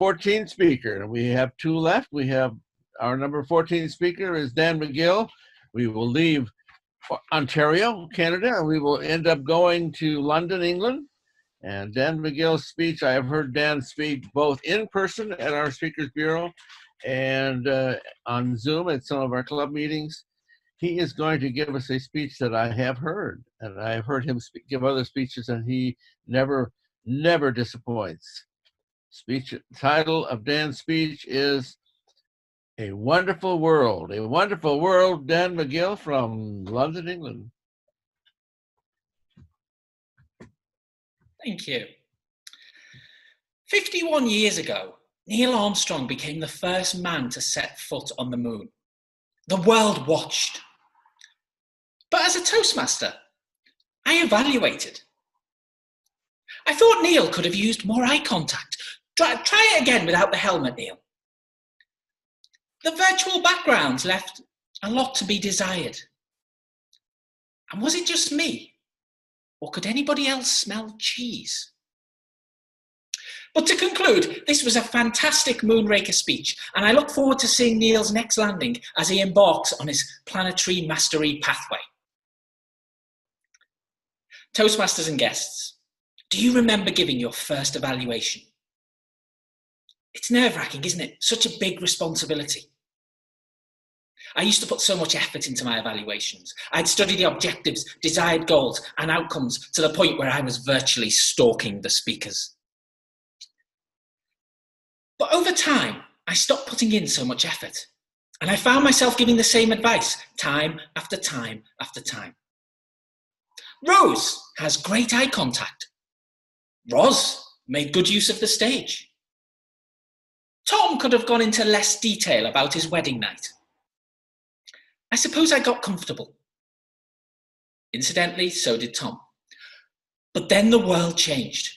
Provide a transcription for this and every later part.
14th speaker. We have two left. We have our number 14 speaker is Dan Magil. We will leave Ontario, Canada, and we will end up going to London, England. And Dan Magil's speech, I have heard Dan speak both in person at our Speakers Bureau and on Zoom at some of our club meetings. He is going to give us a speech that I have heard, and I have heard him give other speeches, and he never disappoints. Speech title of Dan's speech is A Wonderful World. A Wonderful World, Dan Magil from London, England. Thank you. 51 years ago, Neil Armstrong became the first man to set foot on the moon. The world watched. But as a Toastmaster, I evaluated. I thought Neil could have used more eye contact. Try it again without the helmet, Neil. The virtual backgrounds left a lot to be desired. And was it just me? Or could anybody else smell cheese? But to conclude, this was a fantastic Moonraker speech, and I look forward to seeing Neil's next landing as he embarks on his planetary mastery pathway. Toastmasters and guests, do you remember giving your first evaluation? It's nerve-wracking, isn't it? Such a big responsibility. I used to put so much effort into my evaluations. I'd study the objectives, desired goals, and outcomes to the point where I was virtually stalking the speakers. But over time, I stopped putting in so much effort, and I found myself giving the same advice time after time after time. Rose has great eye contact. Roz made good use of the stage. Tom could have gone into less detail about his wedding night. I suppose I got comfortable. Incidentally, so did Tom. But then the world changed,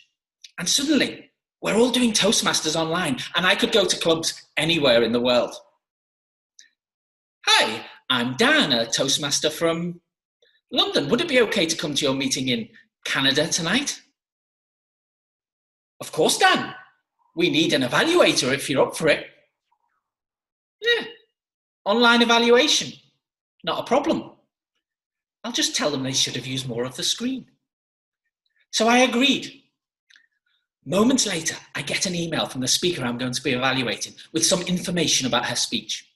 and suddenly we're all doing Toastmasters online, and I could go to clubs anywhere in the world. Hi, I'm Dan, a Toastmaster from London. Would it be okay to come to your meeting in Canada tonight? Of course, Dan. We need an evaluator if you're up for it. Yeah, online evaluation. Not a problem. I'll just tell them they should have used more of the screen. So I agreed. Moments later, I get an email from the speaker I'm going to be evaluating with some information about her speech.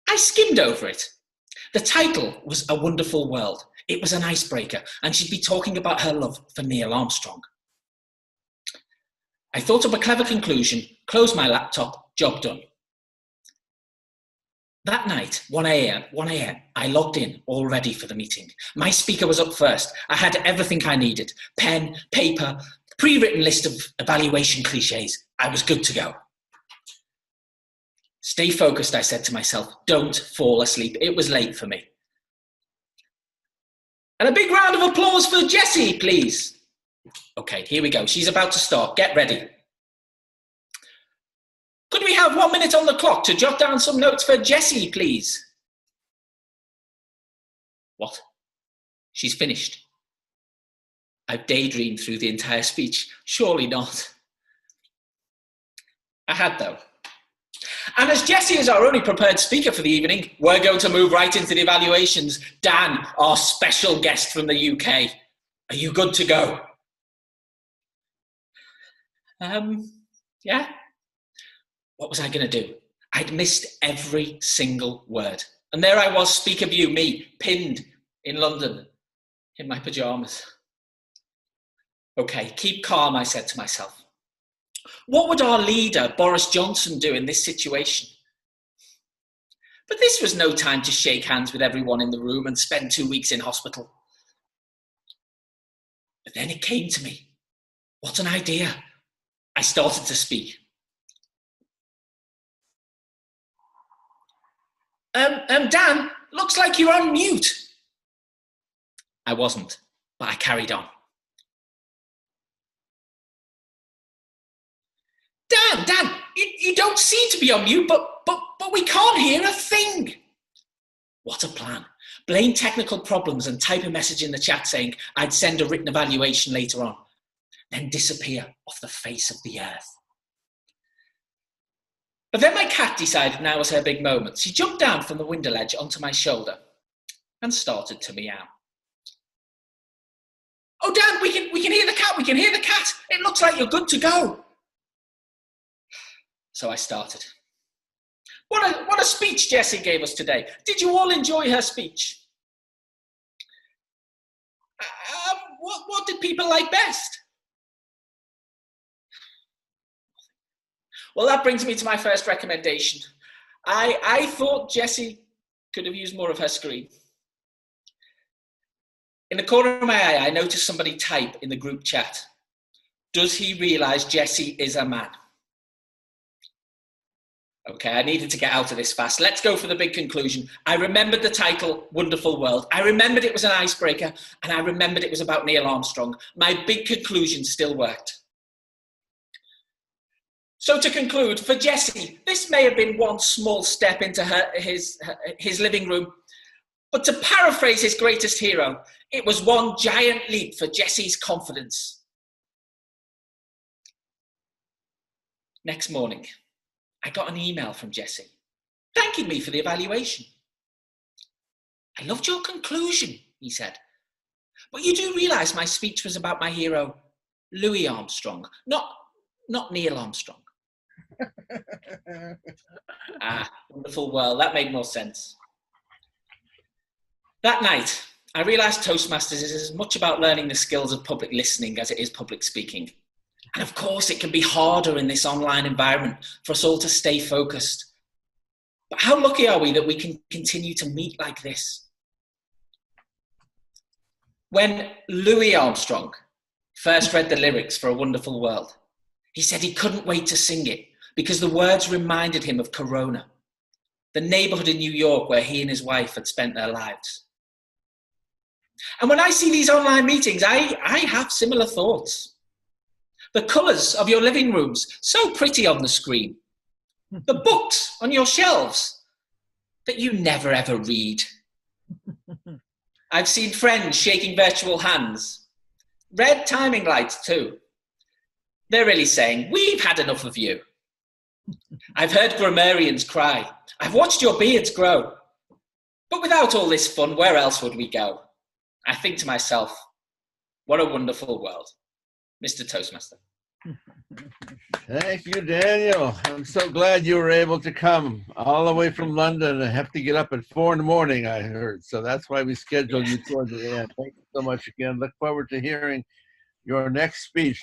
I skimmed over it. The title was A Wonderful World. It was an icebreaker, and she'd be talking about her love for Neil Armstrong. I thought up a clever conclusion, closed my laptop, job done. That night, 1 a.m, I logged in, all ready for the meeting. My speaker was up first. I had everything I needed. Pen, paper, pre-written list of evaluation cliches. I was good to go. Stay focused, I said to myself. Don't fall asleep. It was late for me. And a big round of applause for Jessie, please. Okay, here we go. She's about to start. Get ready. Could we have 1 minute on the clock to jot down some notes for Jessie, please? What? She's finished. I've daydreamed through the entire speech. Surely not. I had, though. And as Jessie is our only prepared speaker for the evening, we're going to move right into the evaluations. Dan, our special guest from the UK. Are you good to go? Yeah. What was I going to do? I'd missed every single word. And there I was, speaker view, me, pinned in London, in my pyjamas. Okay, keep calm, I said to myself. What would our leader, Boris Johnson, do in this situation? But this was no time to shake hands with everyone in the room and spend 2 weeks in hospital. But then it came to me. What an idea. I started to speak. Dan, looks like you're on mute. I wasn't, but I carried on. Dan, you don't seem to be on mute, but we can't hear a thing. What a plan. Blame technical problems and type a message in the chat saying I'd send a written evaluation later on, then disappear off the face of the earth. But then my cat decided now was her big moment. She jumped down from the window ledge onto my shoulder and started to meow. Oh, Dad, we can hear the cat. We can hear the cat. It looks like you're good to go. So I started. What a speech Jessie gave us today. Did you all enjoy her speech? What did people like best? Well, that brings me to my first recommendation. I thought Jessie could have used more of her screen. In the corner of my eye, I noticed somebody type in the group chat, "Does he realise Jessie is a man?" Okay, I needed to get out of this fast. Let's go for the big conclusion. I remembered the title, Wonderful World. I remembered it was an icebreaker, and I remembered it was about Neil Armstrong. My big conclusion still worked. So to conclude, for Jessie, this may have been one small step into his living room, but to paraphrase his greatest hero, it was one giant leap for Jessie's confidence. Next morning, I got an email from Jessie, thanking me for the evaluation. "I loved your conclusion," he said, "but you do realise my speech was about my hero, Louis Armstrong, not Neil Armstrong." Wonderful world. That made more sense. That night, I realised Toastmasters is as much about learning the skills of public listening as it is public speaking. And of course, it can be harder in this online environment for us all to stay focused. But how lucky are we that we can continue to meet like this? When Louis Armstrong first read the lyrics for A Wonderful World, he said he couldn't wait to sing it because the words reminded him of Corona, the neighborhood in New York where he and his wife had spent their lives. And when I see these online meetings, I have similar thoughts. The colours of your living rooms, so pretty on the screen. The books on your shelves that you never ever read. I've seen friends shaking virtual hands. Red timing lights too. They're really saying, "We've had enough of you." I've heard grammarians cry. I've watched your beards grow. But without all this fun, where else would we go? I think to myself, what a wonderful world. Mr. Toastmaster. Thank you, Daniel. I'm so glad you were able to come all the way from London and have to get up at 4 in the morning, I heard. So that's why we scheduled you toward the end. Thank you so much again. Look forward to hearing your next speech.